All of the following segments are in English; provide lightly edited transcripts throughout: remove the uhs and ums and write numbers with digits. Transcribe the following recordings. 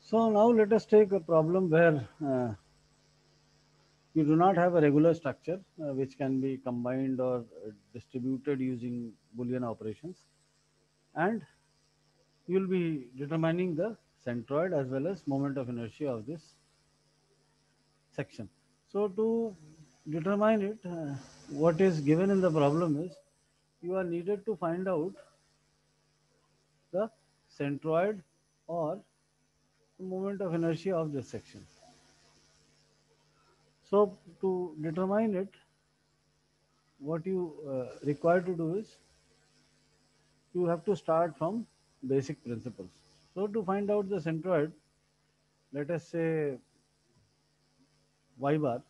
So now let us take a problem where you do not have a regular structure which can be combined or distributed using Boolean operations, and you will be determining the centroid as well as moment of inertia of this section. So to determine it, what is given in the problem is you are needed to find out the centroid or the moment of inertia of this section. So to determine it, what you require to do is you have to start from basic principles. So to find out the centroid, let us say y bar.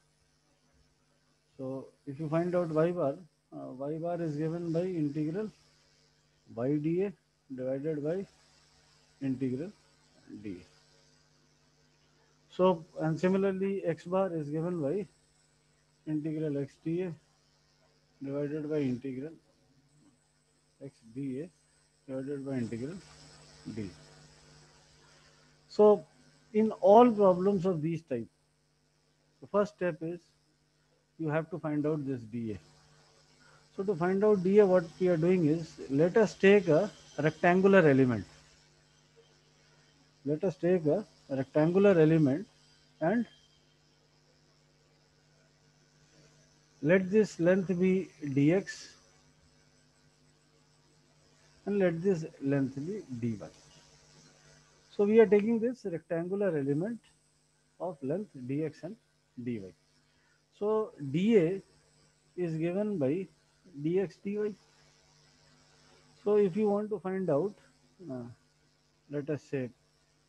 So if you find out y bar is given by integral y dA divided by integral dA. So and similarly x bar is given by integral x dA divided by integral x dA divided by integral d. So in all problems of these type, the first step is you have to find out this dA. So to find out dA, what we are doing is, let us take a rectangular element. Let us take a rectangular element and let this length be dx and let this length be dy. So we are taking this rectangular element of length dx and dy. So dA is given by dx dy. So if you want to find out, uh, let us say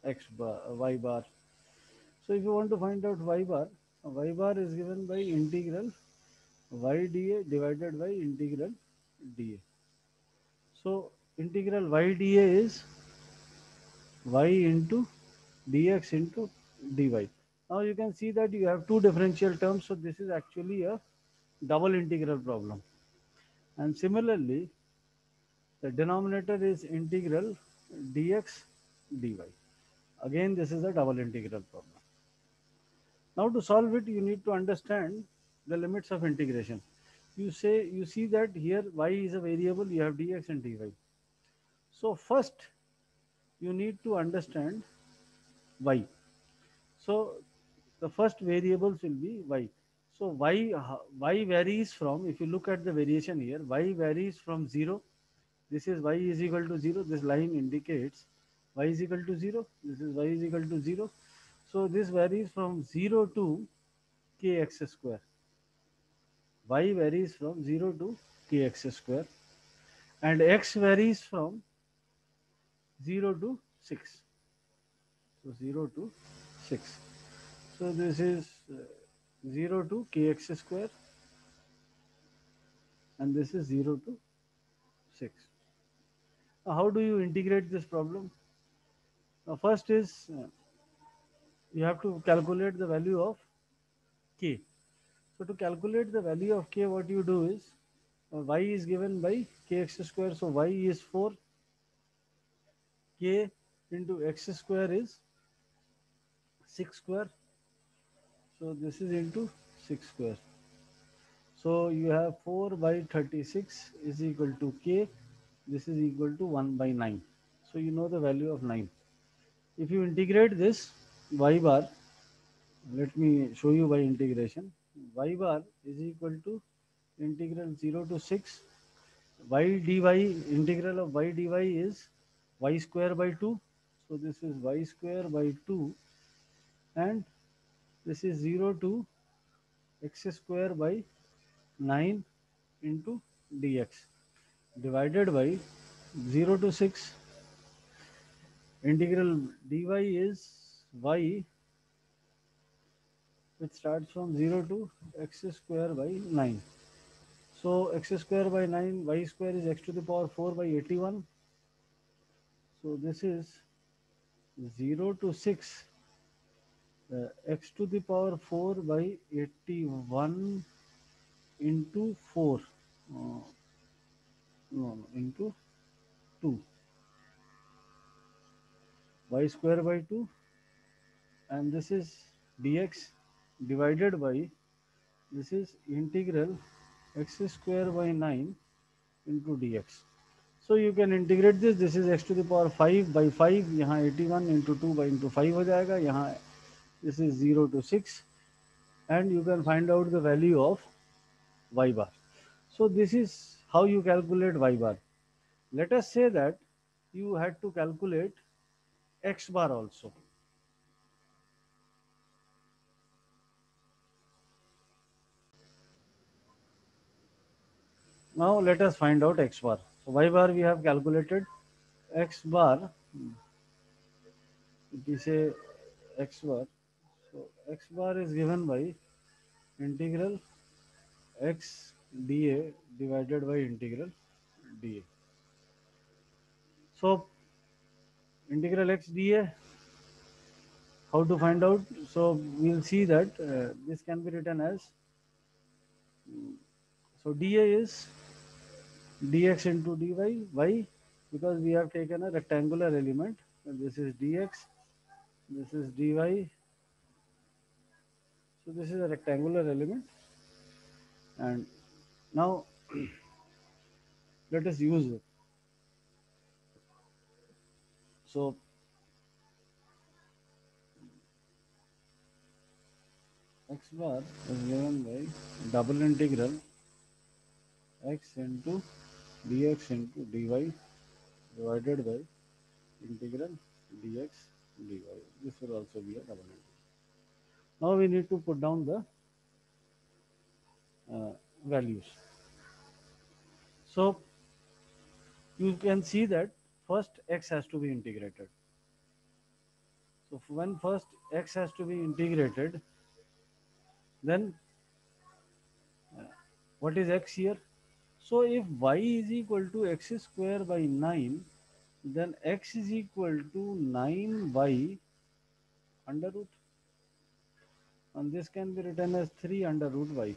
x bar, y bar. So if you want to find out y bar is given by integral y dA divided by integral dA. So integral y dA is y into dx into dy. Now you can see that you have two differential terms, so this is actually a double integral problem. And similarly, the denominator is integral dx dy. Again, this is a double integral problem. Now to solve it, you need to understand the limits of integration. You see that here y is a variable, you have dx and dy. So first, you need to understand y. So the first variables will be y. So y varies from, if you look at the variation here, y varies from 0. This is y is equal to 0. This line indicates y is equal to 0. This is y is equal to 0. So this varies from 0 to kx square. Y varies from 0 to kx square, and x varies from 0 to 6. So 0 to 6. So this is 0 to kx square, and this is 0 to 6. Now how do you integrate this problem? Now first is you have to calculate the value of k. So to calculate the value of k, what you do is y is given by kx square. So y is 4, k into x square is 6 square. So this is into 6 square. So you have 4 by 36 is equal to k. This is equal to 1 by 9. So you know the value of 9. If you integrate this y bar, let me show you by integration. Y bar is equal to integral 0 to 6 y dy. Integral of y dy is y square by 2. So this is y square by 2, and this is 0 to x square by 9 into dx divided by 0 to 6. Integral dy is y, which starts from 0 to x square by 9. So x square by 9, y square is x to the power 4 by 81. So this is 0 to 6 x to the power 4 by 81 into 4. No, into 2. Y square by 2 and this is dx divided by, this is integral x square by 9 into dx. So you can integrate this. This is x to the power 5 by 5. यहाँ 81 into 2 by into 5 हो जाएगा. यहाँ this is 0 to 6, and you can find out the value of y bar. So this is how you calculate y bar. Let us say that you had to calculate x bar also. Now let us find out x bar. So y bar we have calculated. X bar, it is a x bar. So x bar is given by integral x dA divided by integral dA. So integral x dA, how to find out? So we'll see that this can be written as, so dA is dx into dy. Why? Because we have taken a rectangular element. This is dx, this is dy. So this is a rectangular element, and now let us use it. So x bar is given by double integral x into dx into dy divided by integral dx dy. This will also be a double integral. Now we need to put down the values. So you can see that first x has to be integrated. So when first x has to be integrated, then what is x here? So if y is equal to x square by 9, then x is equal to 9y under root, and this can be written as 3 under root y.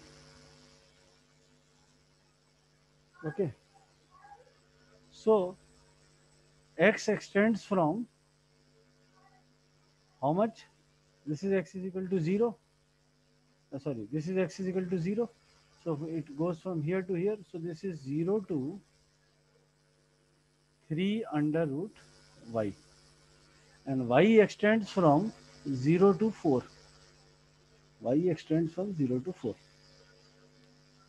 Okay. So x extends from how much? This is x is equal to 0. Sorry, this is x is equal to 0. So it goes from here to here. So this is 0 to 3 under root y. And y extends from 0 to 4. Y extends from 0 to 4.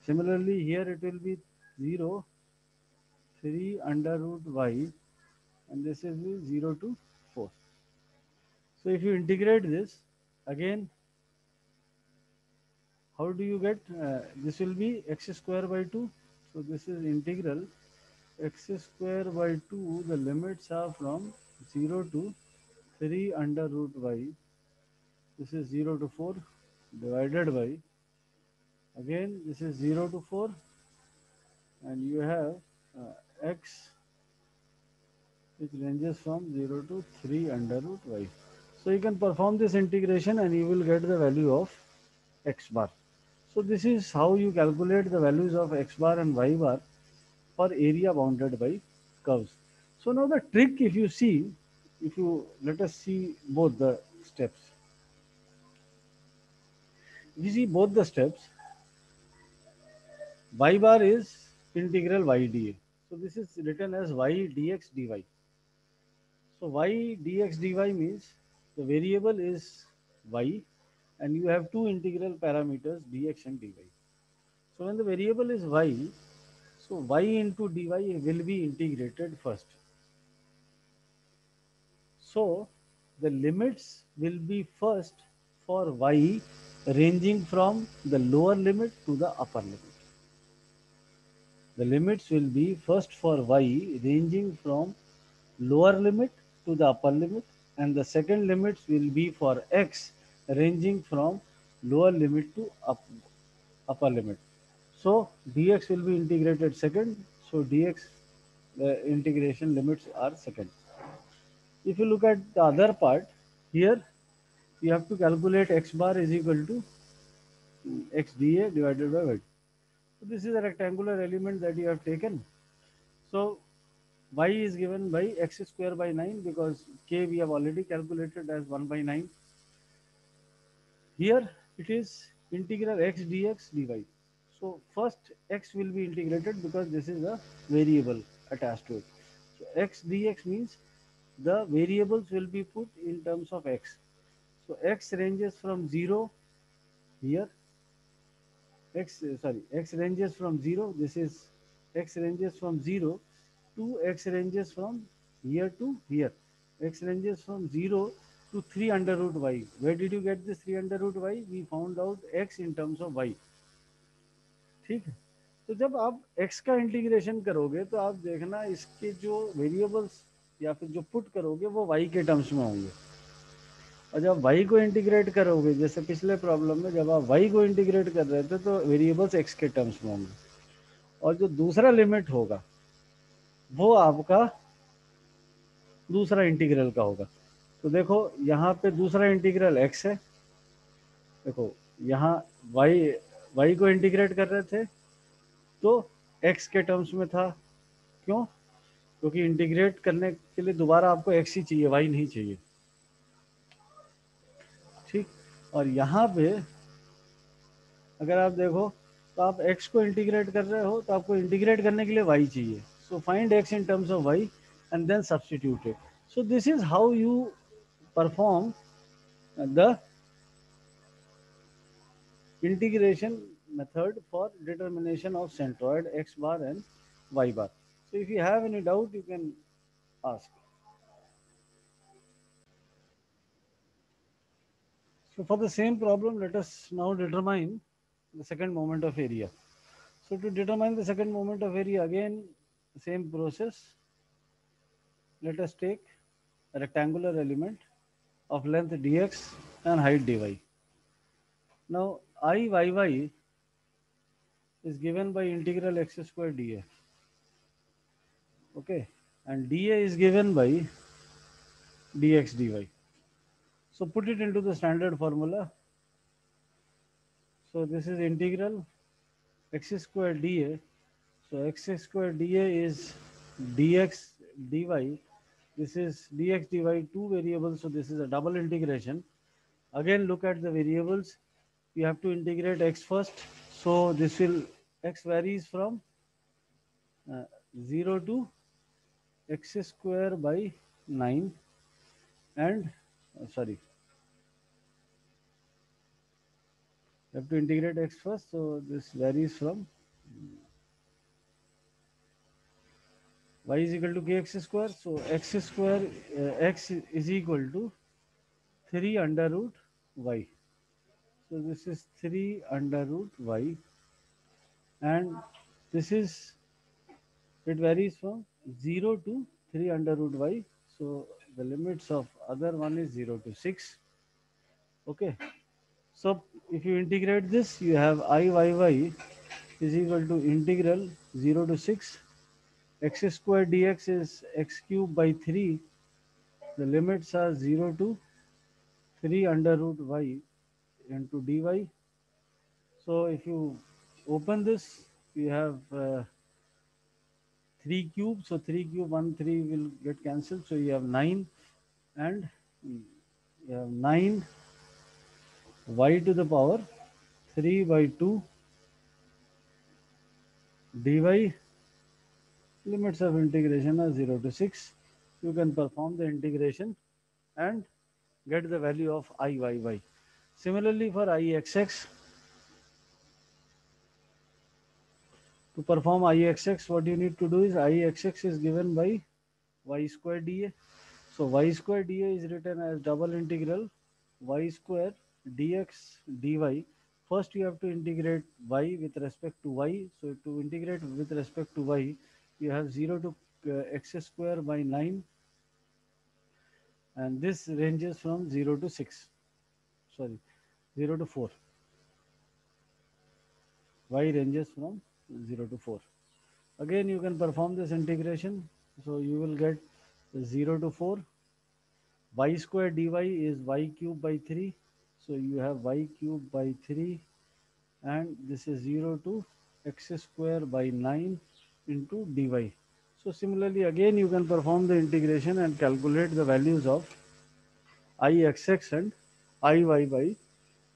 Similarly, here it will be 0, 3 under root y, and this is 0 to 4. So if you integrate this, again, how do you get, this will be x square by 2. So this is integral x square by 2, the limits are from 0 to 3 under root y. This is 0 to 4 divided by, again this is 0 to 4, and you have x which ranges from 0 to 3 under root y. So you can perform this integration and you will get the value of x bar. So this is how you calculate the values of x bar and y bar for area bounded by curves. So now the trick, if you see, if you let us see both the steps. If you see both the steps, y bar is integral y dA. So this is written as y dx dy. So y dx dy means the variable is y, and you have two integral parameters dx and dy. So when the variable is y, so y into dy will be integrated first. So the limits will be first for y ranging from the lower limit to the upper limit. The limits will be first for y ranging from lower limit to the upper limit, and the second limits will be for x ranging from lower limit to upper limit. So dx will be integrated second. So dx, the integration limits are second. If you look at the other part, here you have to calculate x bar is equal to x dA divided by y. So this is a rectangular element that you have taken. So y is given by x square by 9, because k we have already calculated as 1 by 9. Here it is integral x dx dy. So first x will be integrated because this is a variable attached to it. So x dx means the variables will be put in terms of x. So x ranges from 0 here, x ranges from 0, this is x ranges from 0 to x ranges from here to here, x ranges from 0 to 3 under root y. Where did you get this 3 under root y? We found out x in terms of y. ठीक है, तो जब आप x का integration करोगे तो आप देखना इसके जो वेरिएबल्स या फिर जो पुट करोगे वो y के टर्म्स में होंगे, और जब y को इंटीग्रेट करोगे जैसे पिछले प्रॉब्लम में जब आप y को इंटीग्रेट कर रहे थे तो वेरिएबल्स x के टर्म्स में होंगे, और जो दूसरा लिमिट होगा वो आपका दूसरा इंटीग्रल का होगा। तो देखो यहाँ पे दूसरा इंटीग्रल x है, देखो यहाँ y को इंटीग्रेट कर रहे थे तो x के टर्म्स में था, क्यों? क्योंकि इंटीग्रेट करने के लिए दोबारा आपको x ही चाहिए, y नहीं चाहिए, ठीक। और यहाँ पे अगर आप देखो तो आप x को इंटीग्रेट कर रहे हो तो आपको इंटीग्रेट करने के लिए y चाहिए, so find x in terms of y and then substitute it. So this is how you perform the integration method for determination of centroid x bar and y bar. So if you have any doubt, you can ask. So for the same problem, let us now determine the second moment of area. So to determine the second moment of area, again, same process. Let us take a rectangular element of length dx and height dy. Now Iyy is given by integral x square dA. Okay, and dA is given by dx dy. So put it into the standard formula. So this is integral x square dA. So x square dA is dx dy. This is dx dy, two variables. So this is a double integration. Again, look at the variables. You have to integrate x first. So this will, x varies from 0 to x square by 9 and sorry, you have to integrate x first. So this varies from y is equal to kx square. So x square x is equal to 3 under root y. So this is 3 under root y, and this is, it varies from 0 to 3 under root y. So the limits of other one is 0 to 6. Okay. So if you integrate this, you have Iyy is equal to integral 0 to 6. X square dx is x cube by 3. The limits are 0 to 3 under root y into dy. So if you open this, you have 3 cube. So 3 cube, 1, 3 will get cancelled. So you have 9, and you have 9 y to the power 3 by 2 dy. Limits of integration are 0 to 6. You can perform the integration and get the value of Iyy. Similarly for Ixx, to perform Ixx, what you need to do is Ixx is given by y square dA. So y square dA is written as double integral y square dx dy. First you have to integrate y with respect to y. So to integrate with respect to y, you have 0 to x square by 9, and this ranges from 0 to 6. Sorry, 0 to 4. Y ranges from 0 to 4. Again, you can perform this integration. So you will get 0 to 4. Y square dy is y cube by 3. So you have y cube by 3, and this is 0 to x square by 9 into dy. So similarly, again you can perform the integration and calculate the values of Ixx and Iyy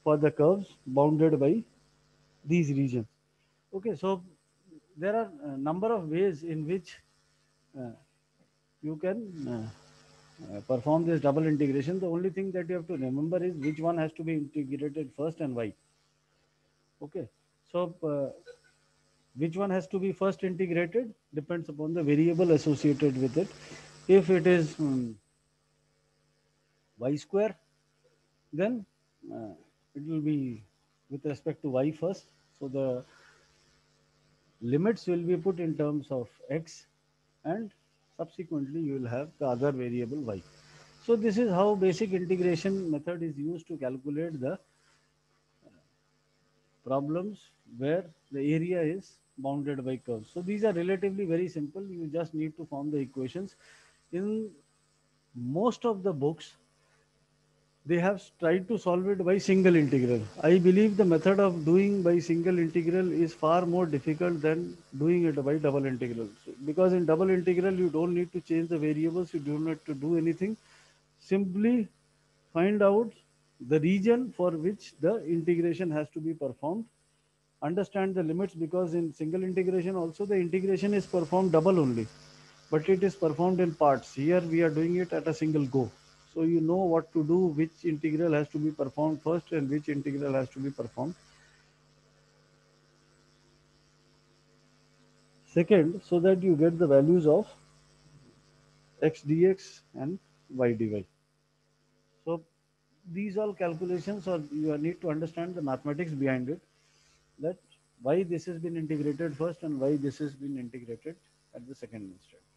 for the curves bounded by these regions. Okay, so there are a number of ways in which uh, you can perform this double integration. The only thing that you have to remember is which one has to be integrated first and why. Okay, so which one has to be first integrated depends upon the variable associated with it. If it is y square, then it will be with respect to y first. So the limits will be put in terms of x, and subsequently you will have the other variable y. So this is how basic integration method is used to calculate the problems where the area is bounded by curves. So these are relatively very simple. You just need to form the equations. In most of the books, they have tried to solve it by single integral. I believe the method of doing by single integral is far more difficult than doing it by double integral. So, because in double integral, you don't need to change the variables, you don't need to do anything. Simply find out the region for which the integration has to be performed. Understand the limits, because in single integration also the integration is performed double only, but it is performed in parts. Here we are doing it at a single go. So you know what to do, which integral has to be performed first and which integral has to be performed second, so that you get the values of x dx and y dy. So these all calculations, or you need to understand the mathematics behind it, that why this has been integrated first and why this has been integrated at the second instance.